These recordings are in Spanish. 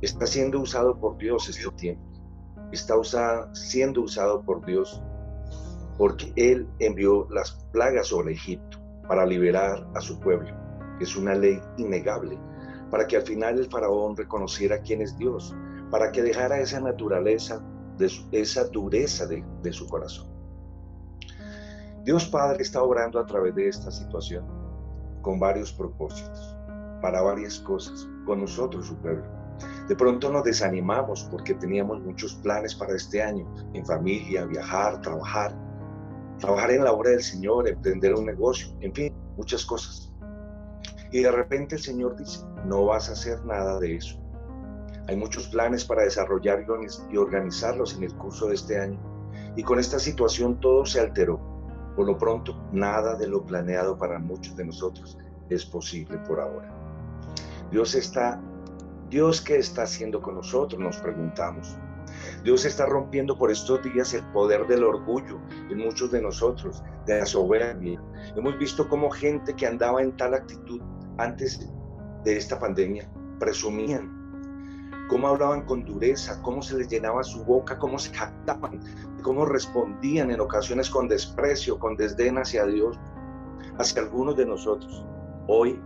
Está siendo usado por Dios este tiempo. Siendo usado por Dios porque Él envió las plagas sobre Egipto para liberar a su pueblo. Es una ley innegable, para que al final el faraón reconociera quién es Dios, para que dejara esa naturaleza, esa dureza de su corazón. Dios Padre está obrando a través de esta situación con varios propósitos, para varias cosas, con nosotros, su pueblo. De pronto nos desanimamos porque teníamos muchos planes para este año, en familia, viajar, trabajar en la obra del Señor, emprender un negocio, en fin, muchas cosas. Y de repente el Señor dice, no vas a hacer nada de eso. Hay muchos planes para desarrollarlos y organizarlos en el curso de este año. Y con esta situación todo se alteró. Por lo pronto, nada de lo planeado para muchos de nosotros es posible por ahora. Dios, ¿qué está haciendo con nosotros? Nos preguntamos. Dios está rompiendo por estos días el poder del orgullo en muchos de nosotros, de la soberbia. Hemos visto cómo gente que andaba en tal actitud antes de esta pandemia presumían, cómo hablaban con dureza, cómo se les llenaba su boca, cómo se jactaban, cómo respondían en ocasiones con desprecio, con desdén hacia Dios, hacia algunos de nosotros. Hoy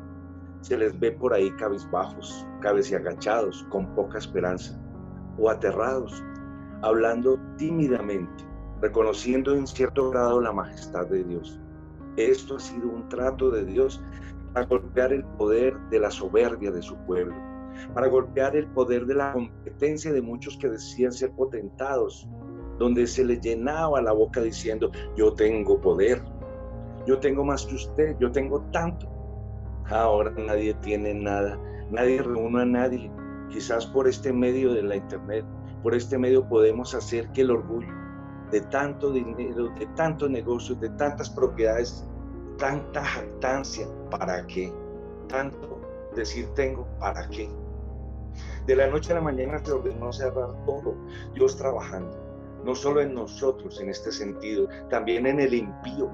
se les ve por ahí cabizbajos, cabeciagachados, con poca esperanza o aterrados, hablando tímidamente, reconociendo en cierto grado la majestad de Dios. Esto ha sido un trato de Dios para golpear el poder de la soberbia de su pueblo, para golpear el poder de la competencia de muchos que decían ser potentados, donde se les llenaba la boca diciendo, yo tengo poder, yo tengo más que usted, yo tengo tanto. Ahora nadie tiene nada, nadie reúne a nadie. Quizás por este medio de la internet, por este medio podemos hacer que el orgullo de tanto dinero, de tantos negocios, de tantas propiedades, tanta jactancia, ¿para qué? Tanto decir tengo, ¿para qué? De la noche a la mañana se ordenó cerrar todo, Dios trabajando, no solo en nosotros en este sentido, también en el impío.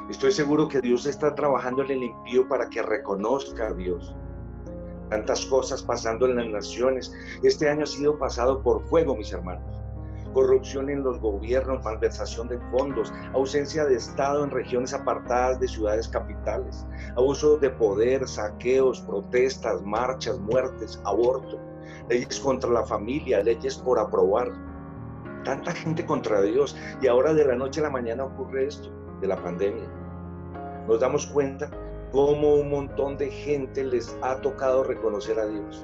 Estoy seguro que Dios está trabajando en el impío para que reconozca a Dios. Tantas cosas pasando en las naciones. Este año ha sido pasado por fuego, mis hermanos. Corrupción en los gobiernos, malversación de fondos, ausencia de Estado en regiones apartadas de ciudades capitales, abuso de poder, saqueos, protestas, marchas, muertes, aborto, leyes contra la familia, leyes por aprobar. Tanta gente contra Dios y ahora de la noche a la mañana ocurre esto de la pandemia. Nos damos cuenta cómo un montón de gente les ha tocado reconocer a Dios.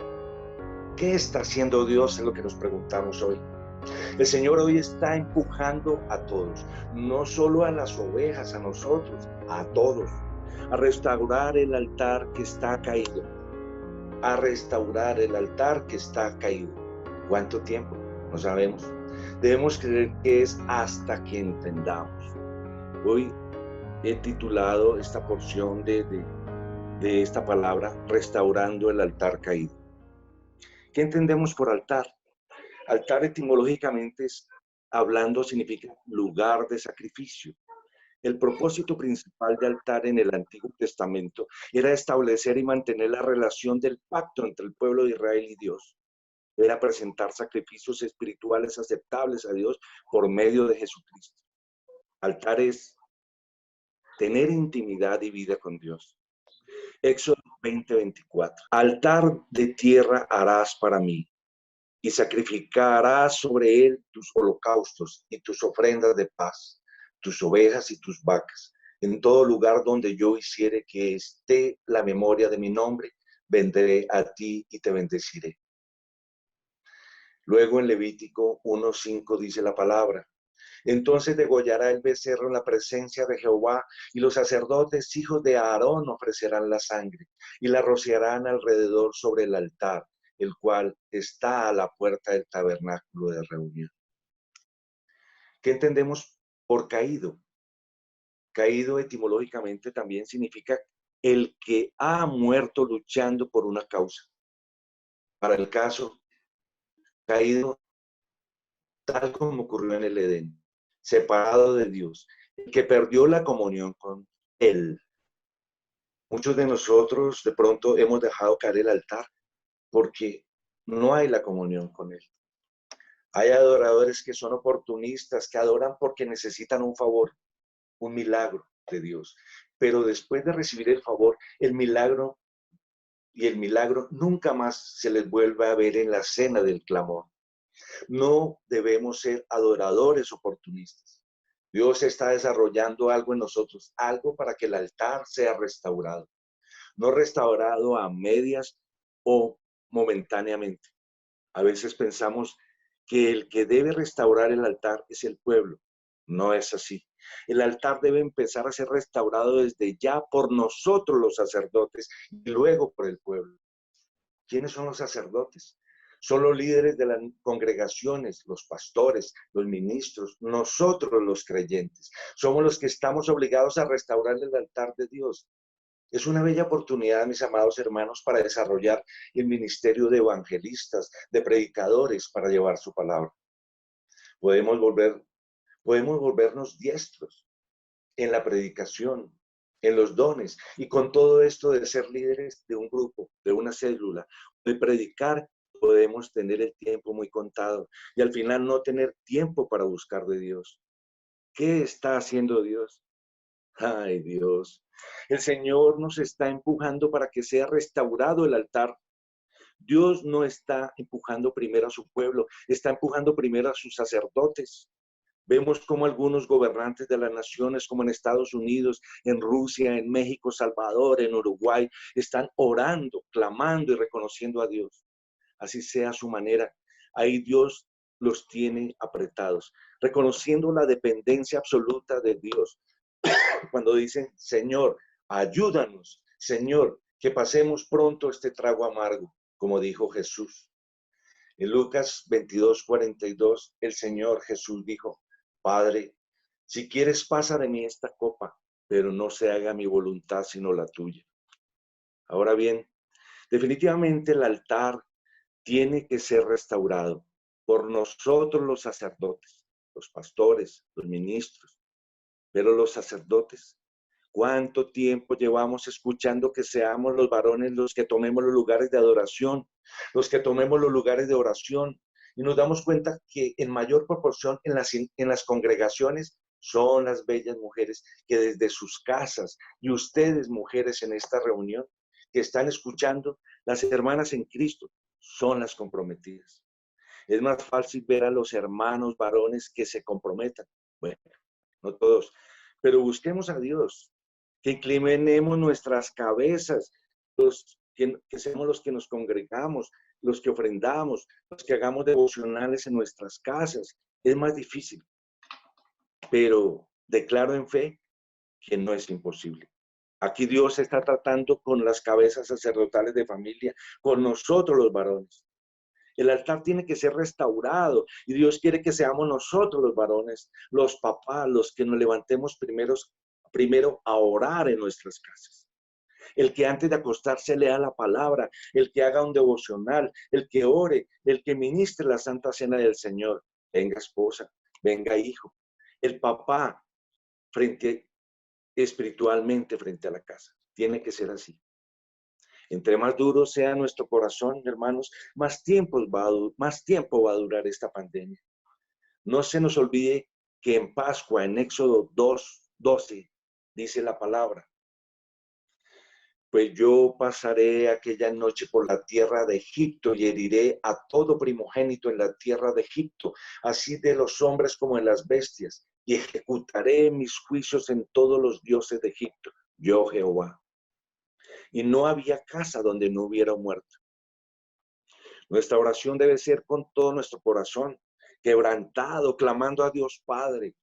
¿Qué está haciendo Dios? Es lo que nos preguntamos hoy. El Señor hoy está empujando a todos, no solo a las ovejas, a nosotros, a todos, a restaurar el altar que está caído, a restaurar el altar que está caído. ¿Cuánto tiempo? No sabemos. Debemos creer que es hasta que entendamos. Hoy he titulado esta porción de esta palabra, restaurando el altar caído. ¿Qué entendemos por altar? Altar etimológicamente hablando significa lugar de sacrificio. El propósito principal de altar en el Antiguo Testamento era establecer y mantener la relación del pacto entre el pueblo de Israel y Dios. Era presentar sacrificios espirituales aceptables a Dios por medio de Jesucristo. Altar es tener intimidad y vida con Dios. Éxodo 20:24. Altar de tierra harás para mí, y sacrificarás sobre él tus holocaustos y tus ofrendas de paz, tus ovejas y tus vacas. En todo lugar donde yo hiciere que esté la memoria de mi nombre, vendré a ti y te bendeciré. Luego en Levítico 1:5 dice la palabra, entonces degollará el becerro en la presencia de Jehová, y los sacerdotes, hijos de Aarón, ofrecerán la sangre, y la rociarán alrededor sobre el altar, el cual está a la puerta del tabernáculo de reunión. ¿Qué entendemos por caído? Caído etimológicamente también significa el que ha muerto luchando por una causa. Para el caso, caído tal como ocurrió en el Edén, separado de Dios, el que perdió la comunión con Él. Muchos de nosotros de pronto hemos dejado caer el altar porque no hay la comunión con Él. Hay adoradores que son oportunistas, que adoran porque necesitan un favor, un milagro de Dios. Pero después de recibir el favor, el milagro nunca más se les vuelve a ver en la cena del clamor. No debemos ser adoradores oportunistas. Dios está desarrollando algo en nosotros, algo para que el altar sea restaurado. No restaurado a medias o momentáneamente. A veces pensamos que el que debe restaurar el altar es el pueblo. No es así. El altar debe empezar a ser restaurado desde ya por nosotros los sacerdotes y luego por el pueblo. ¿Quiénes son los sacerdotes? Son los líderes de las congregaciones, los pastores, los ministros, nosotros los creyentes. Somos los que estamos obligados a restaurar el altar de Dios. Es una bella oportunidad, mis amados hermanos, para desarrollar el ministerio de evangelistas, de predicadores, para llevar su palabra. Podemos volvernos diestros en la predicación, en los dones, y con todo esto de ser líderes de un grupo, de una célula, de predicar, podemos tener el tiempo muy contado y al final no tener tiempo para buscar de Dios. ¿Qué está haciendo Dios? Ay, Dios. El Señor nos está empujando para que sea restaurado el altar. Dios no está empujando primero a su pueblo, está empujando primero a sus sacerdotes. Vemos como algunos gobernantes de las naciones, como en Estados Unidos, en Rusia, en México, Salvador, en Uruguay, están orando, clamando y reconociendo a Dios. Así sea su manera. Ahí Dios los tiene apretados, reconociendo la dependencia absoluta de Dios. Cuando dicen, Señor, ayúdanos, Señor, que pasemos pronto este trago amargo, como dijo Jesús. En Lucas 22:42, el Señor Jesús dijo, Padre, si quieres pasa de mí esta copa, pero no se haga mi voluntad sino la tuya. Ahora bien, definitivamente el altar tiene que ser restaurado por nosotros los sacerdotes, los pastores, los ministros, pero los sacerdotes. ¿Cuánto tiempo llevamos escuchando que seamos los varones los que tomemos los lugares de adoración, los que tomemos los lugares de oración? Y nos damos cuenta que en mayor proporción en las congregaciones son las bellas mujeres que desde sus casas, y ustedes mujeres en esta reunión que están escuchando, las hermanas en Cristo, son las comprometidas. Es más fácil ver a los hermanos varones que se comprometan. Bueno, no todos, pero busquemos a Dios, que inclinemos nuestras cabezas, que seamos los que nos congregamos, los que ofrendamos, los que hagamos devocionales en nuestras casas. Es más difícil, pero declaro en fe que no es imposible. Aquí Dios está tratando con las cabezas sacerdotales de familia, con nosotros los varones. El altar tiene que ser restaurado y Dios quiere que seamos nosotros los varones, los papás, los que nos levantemos primero a orar en nuestras casas. El que antes de acostarse lea la palabra, el que haga un devocional, el que ore, el que ministre la Santa Cena del Señor. Venga esposa, venga hijo. El papá espiritualmente frente a la casa. Tiene que ser así. Entre más duro sea nuestro corazón, hermanos, más tiempo va a durar esta pandemia. No se nos olvide que en Pascua, en Éxodo 2:12, dice la palabra, pues yo pasaré aquella noche por la tierra de Egipto y heriré a todo primogénito en la tierra de Egipto, así de los hombres como en las bestias, y ejecutaré mis juicios en todos los dioses de Egipto, yo Jehová. Y no había casa donde no hubiera muerto. Nuestra oración debe ser con todo nuestro corazón, quebrantado, clamando a Dios Padre,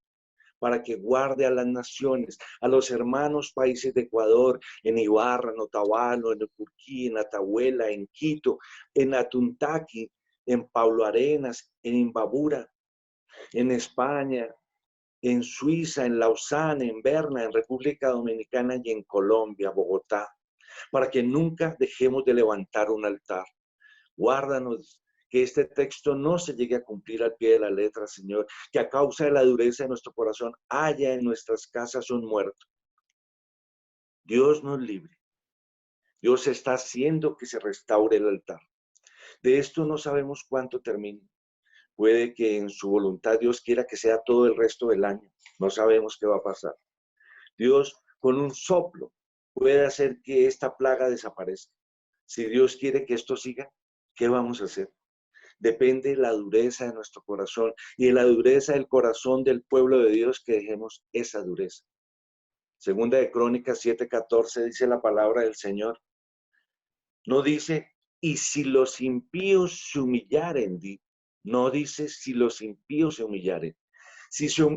para que guarde a las naciones, a los hermanos países de Ecuador, en Ibarra, en Otavalo, en Ucurquí, en Atahuela, en Quito, en Atuntaqui, en Pablo Arenas, en Imbabura, en España, en Suiza, en Lausana, en Berna, en República Dominicana y en Colombia, Bogotá, para que nunca dejemos de levantar un altar. Guárdanos que este texto no se llegue a cumplir al pie de la letra, Señor, que a causa de la dureza de nuestro corazón haya en nuestras casas un muerto. Dios nos libre. Dios está haciendo que se restaure el altar. De esto no sabemos cuánto termine. Puede que en su voluntad Dios quiera que sea todo el resto del año. No sabemos qué va a pasar. Dios, con un soplo, puede hacer que esta plaga desaparezca. Si Dios quiere que esto siga, ¿qué vamos a hacer? Depende de la dureza de nuestro corazón y de la dureza del corazón del pueblo de Dios que dejemos esa dureza. Segunda de Crónicas 7:14 dice la palabra del Señor. No dice, y si los impíos se humillaren, no dice si los impíos se humillaren.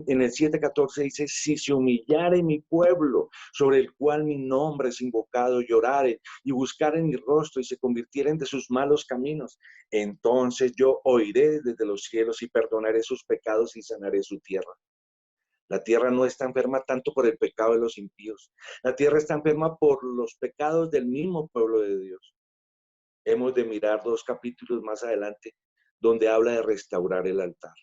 En el 7:14 dice, si se humillare mi pueblo, sobre el cual mi nombre es invocado, lloraren y buscaren mi rostro y se convirtieren de sus malos caminos, entonces yo oiré desde los cielos y perdonaré sus pecados y sanaré su tierra. La tierra no está enferma tanto por el pecado de los impíos. La tierra está enferma por los pecados del mismo pueblo de Dios. Hemos de mirar 2 capítulos más adelante donde habla de restaurar el altar.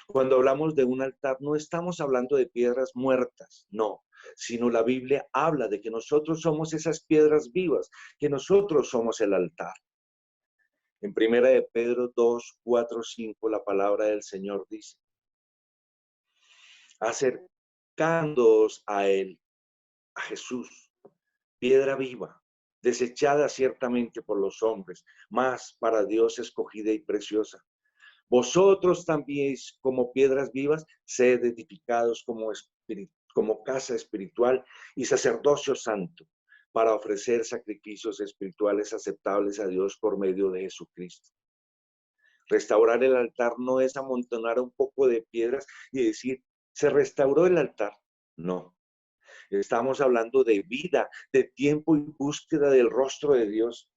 Cuando hablamos de un altar, no estamos hablando de piedras muertas, no, sino la Biblia habla de que nosotros somos esas piedras vivas, que nosotros somos el altar. En 1 de Pedro 2:4-5, la palabra del Señor dice, acercándoos a Él, a Jesús, piedra viva, desechada ciertamente por los hombres, mas para Dios escogida y preciosa. Vosotros también, como piedras vivas, sed edificados como casa espiritual y sacerdocio santo, para ofrecer sacrificios espirituales aceptables a Dios por medio de Jesucristo. Restaurar el altar no es amontonar un poco de piedras y decir, se restauró el altar. No, estamos hablando de vida, de tiempo y búsqueda del rostro de Dios.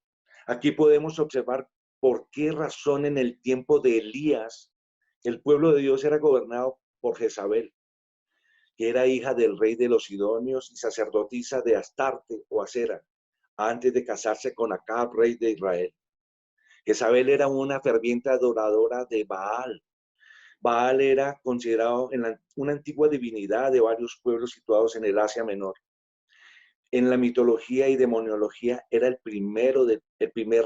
Aquí podemos observar por qué razón en el tiempo de Elías el pueblo de Dios era gobernado por Jezabel, que era hija del rey de los Sidonios y sacerdotisa de Astarte o Acera, antes de casarse con Acab, rey de Israel. Jezabel era una ferviente adoradora de Baal. Baal era considerado una antigua divinidad de varios pueblos situados en el Asia Menor. En la mitología y demoniología era el primer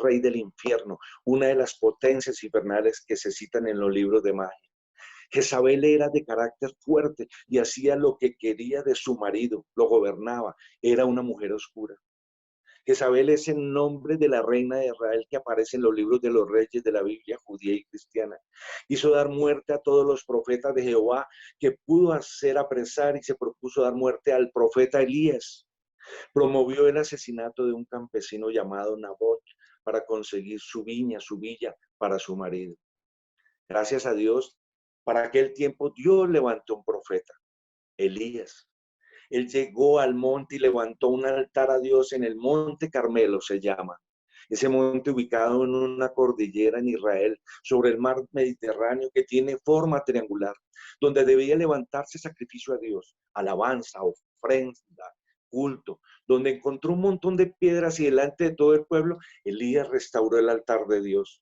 rey del infierno, una de las potencias infernales que se citan en los libros de magia. Jezabel era de carácter fuerte y hacía lo que quería de su marido, lo gobernaba, era una mujer oscura. Jezabel es el nombre de la reina de Israel que aparece en los libros de los reyes de la Biblia judía y cristiana. Hizo dar muerte a todos los profetas de Jehová que pudo hacer apresar y se propuso dar muerte al profeta Elías. Promovió el asesinato de un campesino llamado Nabot para conseguir su villa para su marido. Gracias a Dios, para aquel tiempo Dios levantó un profeta, Elías. Él llegó al monte y levantó un altar a Dios en el monte Carmelo, se llama. Ese monte ubicado en una cordillera en Israel, sobre el mar Mediterráneo, que tiene forma triangular, donde debía levantarse sacrificio a Dios, alabanza, ofrenda, culto, donde encontró un montón de piedras y delante de todo el pueblo, Elías restauró el altar de Dios.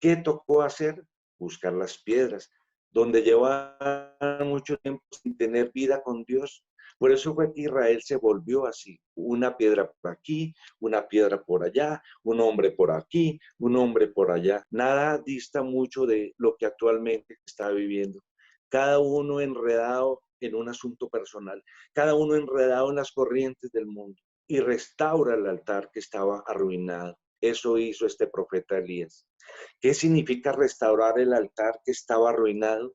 ¿Qué tocó hacer? Buscar las piedras, donde llevaba mucho tiempo sin tener vida con Dios. Por eso fue que Israel se volvió así, una piedra por aquí, una piedra por allá, un hombre por aquí, un hombre por allá. Nada dista mucho de lo que actualmente está viviendo. Cada uno enredado en un asunto personal, cada uno enredado en las corrientes del mundo y restaura el altar que estaba arruinado. Eso hizo este profeta Elías. ¿Qué significa restaurar el altar que estaba arruinado?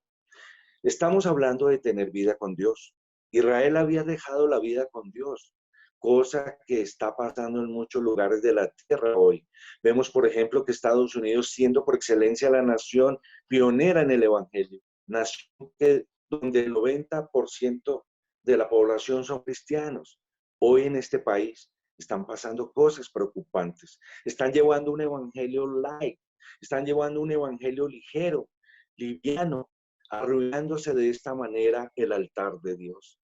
Estamos hablando de tener vida con Dios. Israel había dejado la vida con Dios, cosa que está pasando en muchos lugares de la tierra hoy. Vemos, por ejemplo, que Estados Unidos, siendo por excelencia la nación pionera en el Evangelio, nación donde el 90% de la población son cristianos. Hoy en este país están pasando cosas preocupantes. Están llevando un evangelio light, están llevando un evangelio ligero, liviano, arruinándose de esta manera el altar de Dios.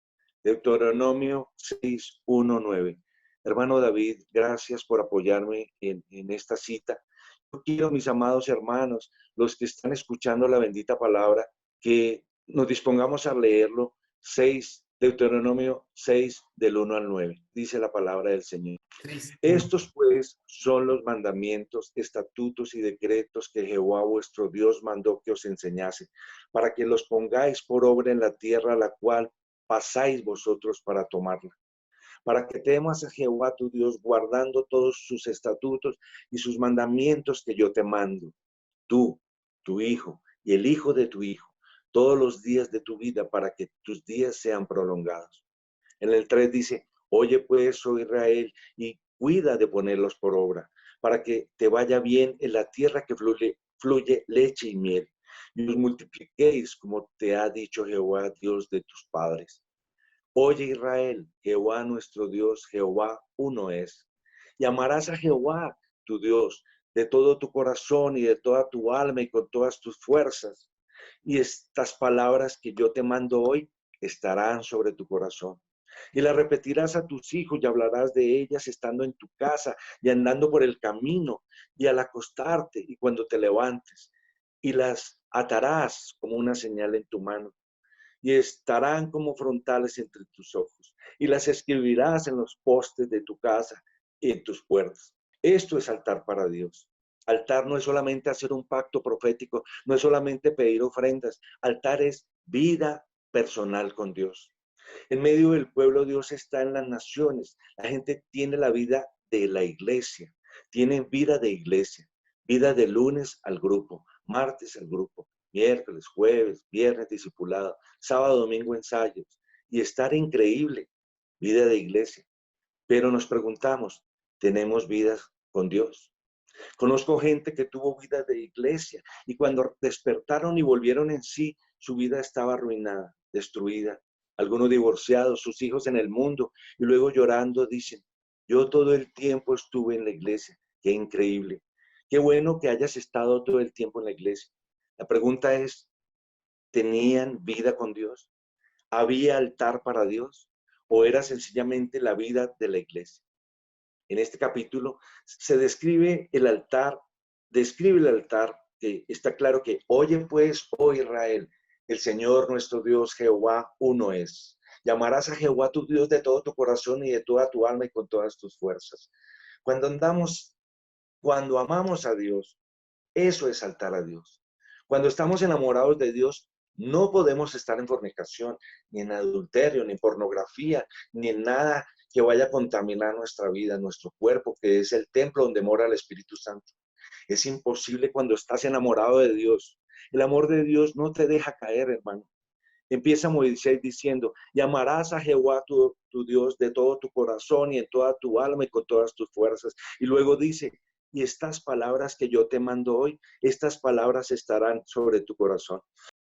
Deuteronomio 6:1-9. Hermano David, gracias por apoyarme en esta cita. Yo quiero, mis amados hermanos, los que están escuchando la bendita palabra, que nos dispongamos a leerlo 6 Deuteronomio 6, del 1 al 9. Dice la palabra del Señor. 6:1. Estos pues son los mandamientos, estatutos y decretos que Jehová vuestro Dios mandó que os enseñase, para que los pongáis por obra en la tierra a la cual pasáis vosotros para tomarla. Para que temas a Jehová tu Dios, guardando todos sus estatutos y sus mandamientos que yo te mando, tú, tu hijo y el hijo de tu hijo, todos los días de tu vida, para que tus días sean prolongados. En el 3 dice, oye pues, oh Israel, y cuida de ponerlos por obra, para que te vaya bien en la tierra que fluye leche y miel, y os multipliquéis como te ha dicho Jehová, Dios de tus padres. Oye Israel, Jehová nuestro Dios, Jehová uno es. Y amarás a Jehová, tu Dios, de todo tu corazón y de toda tu alma y con todas tus fuerzas. Y estas palabras que yo te mando hoy estarán sobre tu corazón. Y las repetirás a tus hijos y hablarás de ellas estando en tu casa y andando por el camino y al acostarte y cuando te levantes. Y las atarás como una señal en tu mano y estarán como frontales entre tus ojos, y las escribirás en los postes de tu casa y en tus puertas. Esto es altar para Dios. Altar no es solamente hacer un pacto profético, no es solamente pedir ofrendas. Altar es vida personal con Dios. En medio del pueblo Dios está en las naciones. La gente tiene la vida de la iglesia, tienen vida de iglesia, vida de lunes al grupo, martes al grupo, miércoles, jueves, viernes discipulado, sábado, domingo ensayos, y estar increíble, vida de iglesia. Pero nos preguntamos, ¿tenemos vidas con Dios? Conozco gente que tuvo vida de iglesia y cuando despertaron y volvieron en sí, su vida estaba arruinada, destruida. Algunos divorciados, sus hijos en el mundo y luego llorando dicen, yo todo el tiempo estuve en la iglesia. Qué increíble. Qué bueno que hayas estado todo el tiempo en la iglesia. La pregunta es, ¿tenían vida con Dios? ¿Había altar para Dios? ¿O era sencillamente la vida de la iglesia? En este capítulo se describe el altar, que está claro que, oye pues, oh Israel, el Señor nuestro Dios, Jehová, uno es. Llamarás a Jehová tu Dios de todo tu corazón y de toda tu alma y con todas tus fuerzas. Cuando amamos a Dios, eso es altar a Dios. Cuando estamos enamorados de Dios, no podemos estar en fornicación, ni en adulterio, ni en pornografía, ni en nada que vaya a contaminar nuestra vida, nuestro cuerpo, que es el templo donde mora el Espíritu Santo. Es imposible cuando estás enamorado de Dios. El amor de Dios no te deja caer, hermano. Empieza Moisés diciendo, y amarás a Jehová tu Dios de todo tu corazón y en toda tu alma y con todas tus fuerzas. Y luego dice, y estas palabras que yo te mando hoy, estas palabras estarán sobre tu corazón.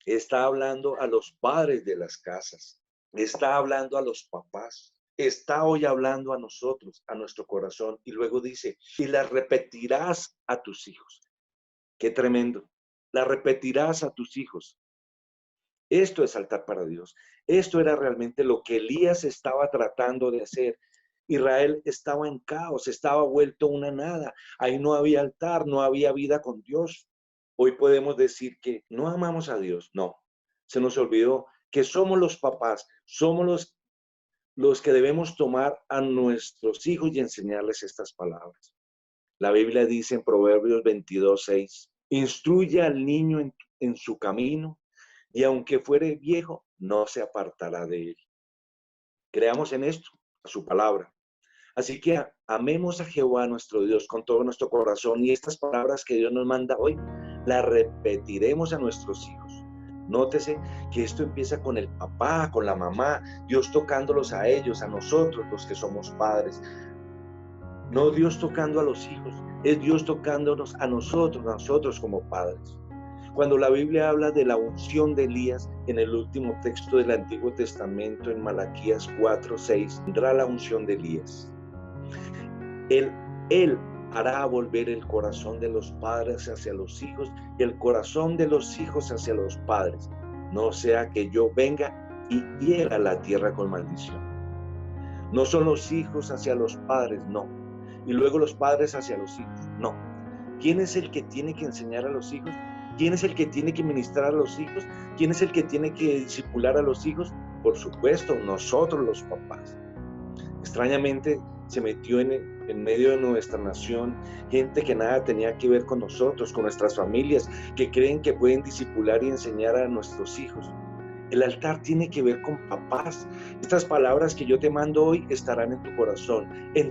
Está hablando a los padres de las casas, está hablando a los papás, está hoy hablando a nosotros, a nuestro corazón. Y luego dice, y las repetirás a tus hijos. Qué tremendo. Las repetirás a tus hijos. Esto es altar para Dios. Esto era realmente lo que Elías estaba tratando de hacer. Israel estaba en caos, estaba vuelto una nada. Ahí no había altar, no había vida con Dios. Hoy podemos decir que no amamos a Dios. No, se nos olvidó que somos los papás, somos los que debemos tomar a nuestros hijos y enseñarles estas palabras. La Biblia dice en Proverbios 22:6, instruye al niño en su camino y aunque fuere viejo, no se apartará de él. Creamos en esto, a su palabra. Así que amemos a Jehová nuestro Dios con todo nuestro corazón y estas palabras que Dios nos manda hoy, las repetiremos a nuestros hijos. Nótese que esto empieza con el papá, con la mamá, Dios tocándolos a ellos, a nosotros los que somos padres. No Dios tocando a los hijos, es Dios tocándonos a nosotros como padres. Cuando la Biblia habla de la unción de Elías, en el último texto del Antiguo Testamento, en Malaquías 4:6, vendrá la unción de Elías. Él hará volver el corazón de los padres hacia los hijos y el corazón de los hijos hacia los padres. No sea que yo venga y hiera la tierra con maldición. No son los hijos hacia los padres, no. Y luego los padres hacia los hijos, no. ¿Quién es el que tiene que enseñar a los hijos? ¿Quién es el que tiene que ministrar a los hijos? ¿Quién es el que tiene que discipular a los hijos? por supuesto, nosotros los papás. Extrañamente se metió en medio de nuestra nación gente que nada tenía que ver con nosotros, con nuestras familias, que creen que pueden discipular y enseñar a nuestros hijos. El altar tiene que ver con papás. Estas palabras que yo te mando hoy estarán en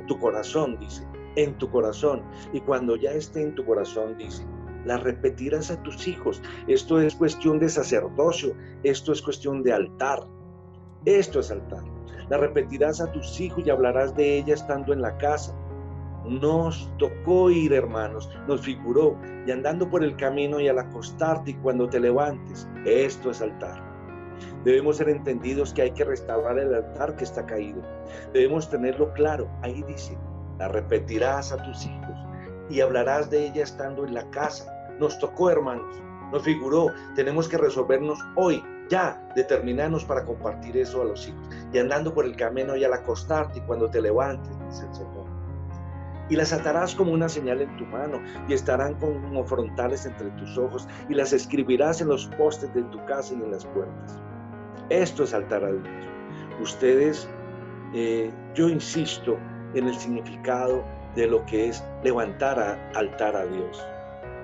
tu corazón, dice, en tu corazón. Y cuando ya esté en tu corazón, dice, las repetirás a tus hijos. Esto es cuestión de sacerdocio, esto es cuestión de altar. Esto es altar. La repetirás a tus hijos y hablarás de ella estando en la casa. Nos tocó ir, hermanos, nos figuró, y andando por el camino y al acostarte y cuando te levantes. Esto es altar. Debemos ser entendidos que hay que restaurar el altar que está caído. Debemos tenerlo claro. Ahí dice, la repetirás a tus hijos y hablarás de ella estando en la casa. Nos tocó, hermanos, nos figuró. Tenemos que resolvernos hoy, ya, determinarnos para compartir eso a los hijos. Y andando por el camino y al acostarte y cuando te levantes, dice el Señor. Y las atarás como una señal en tu mano y estarán como frontales entre tus ojos y las escribirás en los postes de tu casa y en las puertas. Esto es altar a Dios. Ustedes, yo insisto en el significado de lo que es levantar altar a Dios.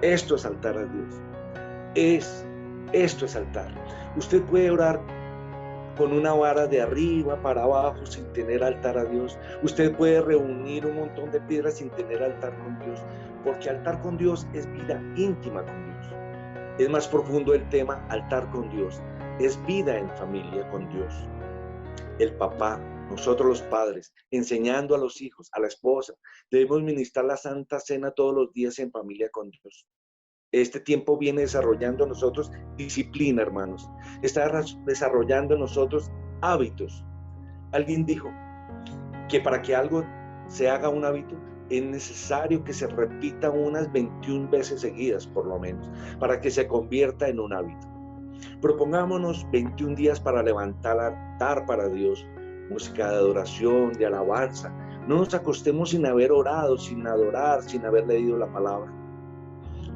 Esto es altar a Dios. Esto es altar. Usted puede orar con una vara de arriba para abajo sin tener altar a Dios. Usted puede reunir un montón de piedras sin tener altar con Dios, porque altar con Dios es vida íntima con Dios. Es más profundo el tema altar con Dios. Es vida en familia con Dios. El papá, nosotros los padres, enseñando a los hijos, a la esposa, debemos ministrar la Santa Cena todos los días en familia con Dios. Este tiempo viene desarrollando en nosotros disciplina, hermanos. Está desarrollando en nosotros hábitos. Alguien dijo que para que algo se haga un hábito, es necesario que se repita unas 21 veces seguidas, por lo menos, para que se convierta en un hábito. Propongámonos 21 días para levantar altar para Dios, música de adoración, de alabanza. No nos acostemos sin haber orado, sin adorar, sin haber leído la palabra.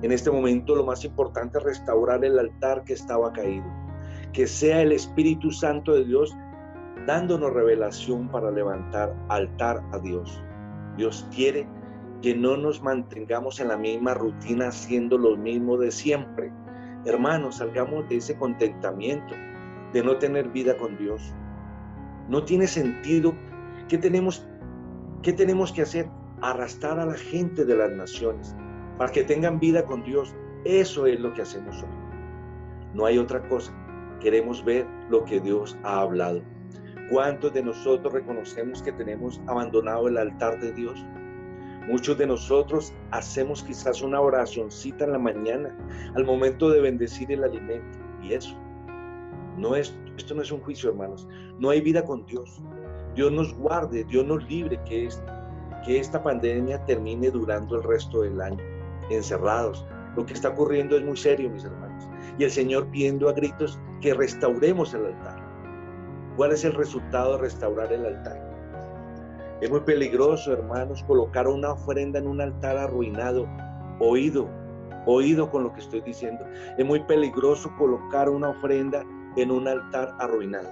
En este momento lo más importante es restaurar el altar que estaba caído. Que sea el Espíritu Santo de Dios dándonos revelación para levantar altar a Dios. Dios quiere que no nos mantengamos en la misma rutina haciendo lo mismo de siempre. Hermanos, salgamos de ese contentamiento de no tener vida con Dios. No tiene sentido. ¿Qué tenemos que hacer? Arrastrar a la gente de las naciones para que tengan vida con Dios. Eso es lo que hacemos hoy. No hay otra cosa. Queremos ver lo que Dios ha hablado. ¿Cuántos de nosotros reconocemos que tenemos abandonado el altar de Dios? Muchos de nosotros hacemos quizás una oracioncita en la mañana, al momento de bendecir el alimento. Y esto no es un juicio, hermanos. No hay vida con Dios. Dios nos guarde, Dios nos libre que esta pandemia termine durando el resto del año, encerrados. Lo que está ocurriendo es muy serio, mis hermanos. Y el Señor pidiendo a gritos que restauremos el altar. ¿Cuál es el resultado de restaurar el altar? Es muy peligroso, hermanos, colocar una ofrenda en un altar arruinado. Oído con lo que estoy diciendo. Es muy peligroso colocar una ofrenda en un altar arruinado.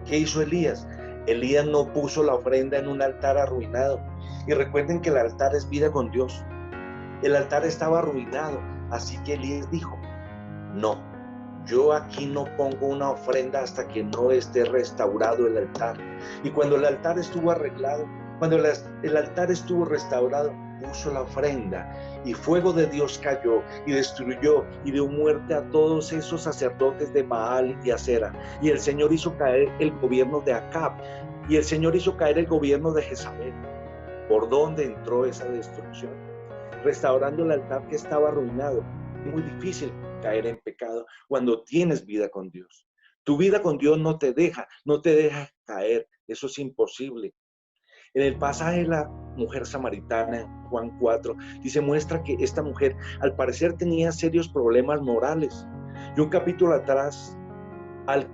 ¿Qué hizo Elías? Elías no puso la ofrenda en un altar arruinado. Y recuerden que el altar es vida con Dios. El altar estaba arruinado, así que Elías dijo, no, yo aquí no pongo una ofrenda hasta que no esté restaurado el altar. Y cuando el altar estuvo arreglado, cuando el altar estuvo restaurado, puso la ofrenda y fuego de Dios cayó y destruyó y dio muerte a todos esos sacerdotes de Baal y Acera. Y el Señor hizo caer el gobierno de Acab y el Señor hizo caer el gobierno de Jezabel. ¿Por dónde entró esa destrucción? Restaurando el altar que estaba arruinado. Es muy difícil caer en pecado cuando tienes vida con Dios. Tu vida con Dios no te deja caer. Eso es imposible. En el pasaje de la mujer samaritana, en Juan 4, muestra que esta mujer al parecer tenía serios problemas morales. Y un capítulo atrás, al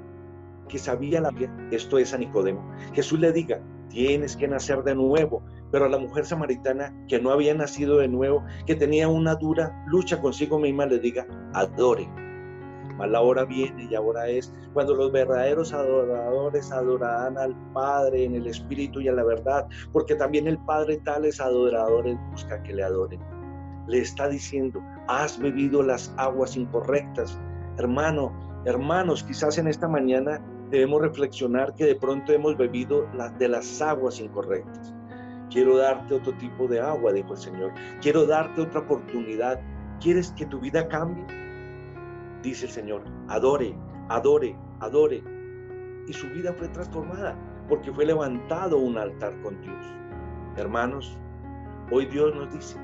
que sabía la Biblia, esto es a Nicodemo, Jesús le diga, tienes que nacer de nuevo. Pero a la mujer samaritana que no había nacido de nuevo, que tenía una dura lucha consigo misma, le diga, adore. mas la hora viene y ahora es cuando los verdaderos adoradores adorarán al Padre en el Espíritu y en la verdad, porque también el Padre tales adoradores busca que le adoren. Le está diciendo, has bebido las aguas incorrectas. Hermanos, quizás en esta mañana debemos reflexionar que de pronto hemos bebido de las aguas incorrectas. Quiero darte otro tipo de agua, dijo el Señor. Quiero darte otra oportunidad. ¿Quieres que tu vida cambie? Dice el Señor, adore, adore, adore. Y su vida fue transformada porque fue levantado un altar con Dios. Hermanos, hoy Dios nos dice,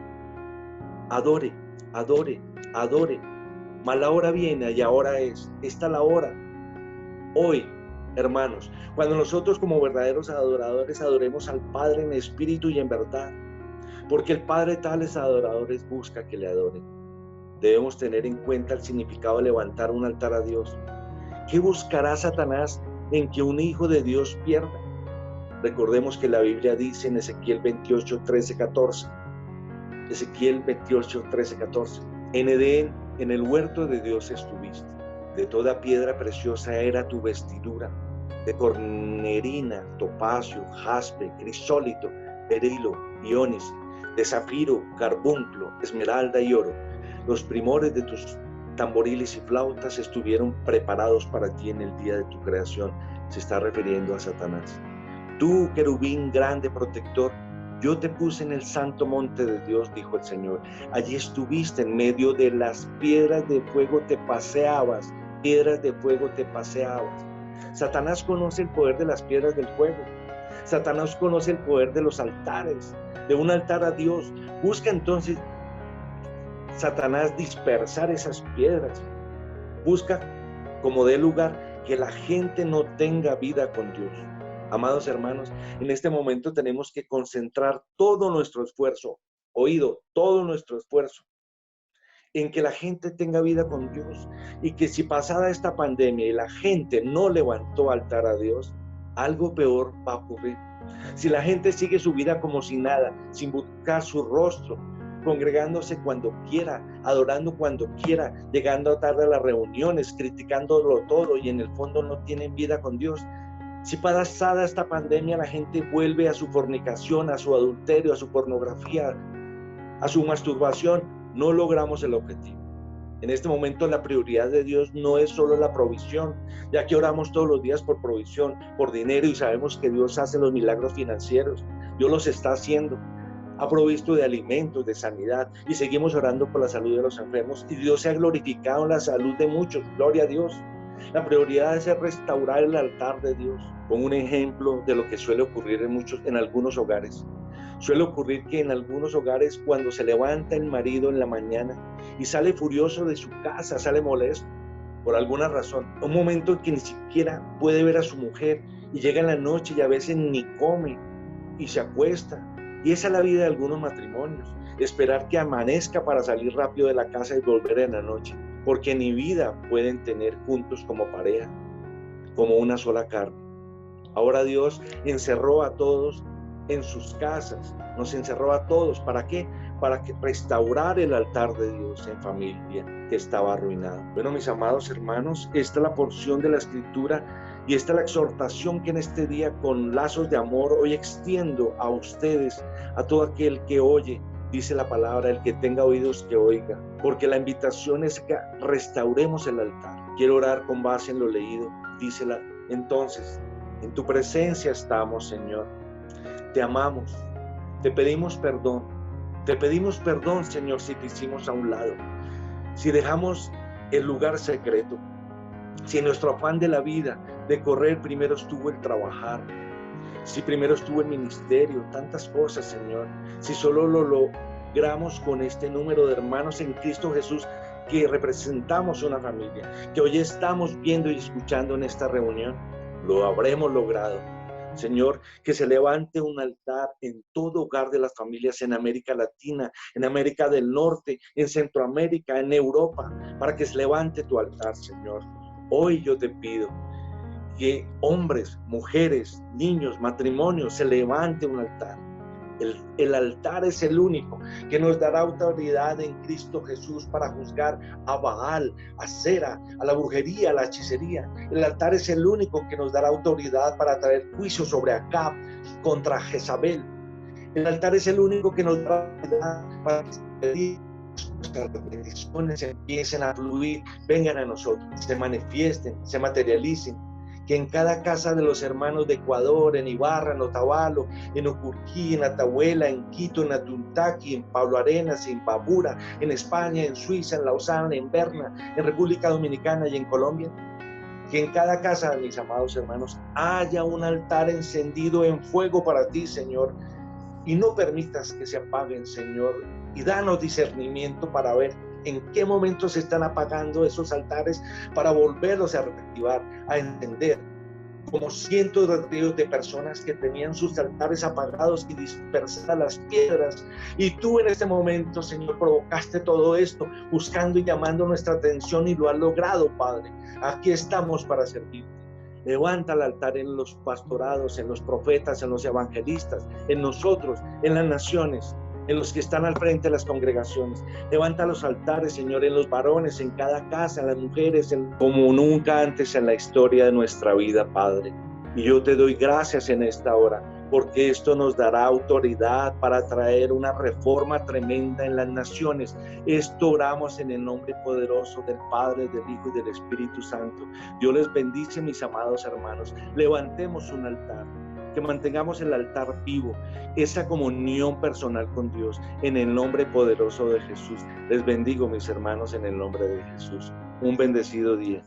adore, adore, adore. Mas la hora viene y ahora es. Esta es la hora. Hoy, hermanos, cuando nosotros como verdaderos adoradores adoremos al Padre en espíritu y en verdad, porque el Padre tales adoradores busca que le adoren. Debemos tener en cuenta el significado de levantar un altar a Dios. ¿Qué buscará Satanás en que un hijo de Dios pierda? Recordemos que la Biblia dice en Ezequiel 28, 13, 14. Ezequiel 28, 13, 14. En Edén, en el huerto de Dios estuviste. De toda piedra preciosa era tu vestidura, de cornerina, topacio, jaspe, crisólito, berilo y ónice, de zafiro, carbunclo, esmeralda y oro. Los primores de tus tamboriles y flautas estuvieron preparados para ti en el día de tu creación. Se está refiriendo a Satanás. Tú, querubín grande protector, yo te puse en el santo monte de Dios, dijo el Señor. Allí estuviste en medio de las piedras de fuego, te paseabas. Piedras de fuego te paseabas. Satanás conoce el poder de las piedras del fuego. Satanás conoce el poder de los altares, de un altar a Dios. Busca entonces Satanás dispersar esas piedras. Busca como dé lugar que la gente no tenga vida con Dios. Amados hermanos, en este momento tenemos que concentrar todo nuestro esfuerzo, todo nuestro esfuerzo, en que la gente tenga vida con Dios, y que si pasada esta pandemia y la gente no levantó altar a Dios, algo peor va a ocurrir. Si la gente sigue su vida como si nada, sin buscar su rostro, congregándose cuando quiera, adorando cuando quiera, llegando tarde a las reuniones, criticándolo todo y en el fondo no tienen vida con Dios. Si pasada esta pandemia la gente vuelve a su fornicación, a su adulterio, a su pornografía, a su masturbación, no logramos el objetivo. En este momento la prioridad de Dios no es solo la provisión, ya que oramos todos los días por provisión, por dinero, y sabemos que Dios hace los milagros financieros. Dios los está haciendo. Ha provisto de alimentos, de sanidad, y seguimos orando por la salud de los enfermos, y Dios se ha glorificado en la salud de muchos. Gloria a Dios. La prioridad es restaurar el altar de Dios. Con un ejemplo de lo que suele ocurrir en algunos hogares. Suele ocurrir que en algunos hogares, cuando se levanta el marido en la mañana y sale furioso de su casa, sale molesto por alguna razón, un momento en que ni siquiera puede ver a su mujer, y llega en la noche y a veces ni come y se acuesta. Y esa es la vida de algunos matrimonios, esperar que amanezca para salir rápido de la casa y volver en la noche, porque ni vida pueden tener juntos como pareja, como una sola carne. Ahora Dios encerró a todos en sus casas, nos encerró a todos. ¿Para qué? Para restaurar el altar de Dios en familia que estaba arruinado. Bueno, mis amados hermanos, esta es la porción de la Escritura y esta es la exhortación que en este día, con lazos de amor, hoy extiendo a ustedes, a todo aquel que oye. Dice la palabra, el que tenga oídos que oiga, porque la invitación es que restauremos el altar. Quiero orar con base en lo leído. Dice entonces, en tu presencia estamos, Señor. Te amamos, te pedimos perdón, Señor, si te hicimos a un lado, si dejamos el lugar secreto, si en nuestro afán de la vida, de correr, primero estuvo el trabajar, si primero estuvo el ministerio, tantas cosas, Señor, si solo lo logramos con este número de hermanos en Cristo Jesús, que representamos una familia, que hoy estamos viendo y escuchando en esta reunión, lo habremos logrado. Señor, que se levante un altar en todo hogar de las familias en América Latina, en América del Norte, en Centroamérica, en Europa, para que se levante tu altar, Señor. Hoy yo te pido que hombres, mujeres, niños, matrimonios, se levante un altar El altar es el único que nos dará autoridad en Cristo Jesús para juzgar a Baal, a Cera, a la brujería, a la hechicería. El altar es el único que nos dará autoridad para traer juicio sobre Acab contra Jezabel. El altar es el único que nos dará autoridad para que las bendiciones empiecen a fluir, vengan a nosotros, se manifiesten, se materialicen. Que en cada casa de los hermanos de Ecuador, en Ibarra, en Otavalo, en Ocurquí, en Atahuela, en Quito, en Atuntaqui, en Pablo Arenas, en Babura, en España, en Suiza, en Lausana, en Berna, en República Dominicana y en Colombia, que en cada casa, mis amados hermanos, haya un altar encendido en fuego para ti, Señor, y no permitas que se apaguen, Señor, y danos discernimiento para ver en qué momento se están apagando esos altares para volverlos a reactivar, a encender, como cientos de ríos de personas que tenían sus altares apagados y dispersadas las piedras. Y tú en este momento, Señor, provocaste todo esto, buscando y llamando nuestra atención, y lo has logrado, Padre. Aquí estamos para servirte. Levanta el altar en los pastorados, en los profetas, en los evangelistas, en nosotros, en las naciones, en los que están al frente de las congregaciones. Levanta los altares, Señor, en los varones, en cada casa, en las mujeres, como nunca antes en la historia de nuestra vida, Padre. Y yo te doy gracias en esta hora, porque esto nos dará autoridad para traer una reforma tremenda en las naciones. Esto oramos en el nombre poderoso del Padre, del Hijo y del Espíritu Santo. Dios les bendice, mis amados hermanos. Levantemos un altar, que mantengamos el altar vivo, esa comunión personal con Dios, en el nombre poderoso de Jesús. Les bendigo, mis hermanos, en el nombre de Jesús. Un bendecido día.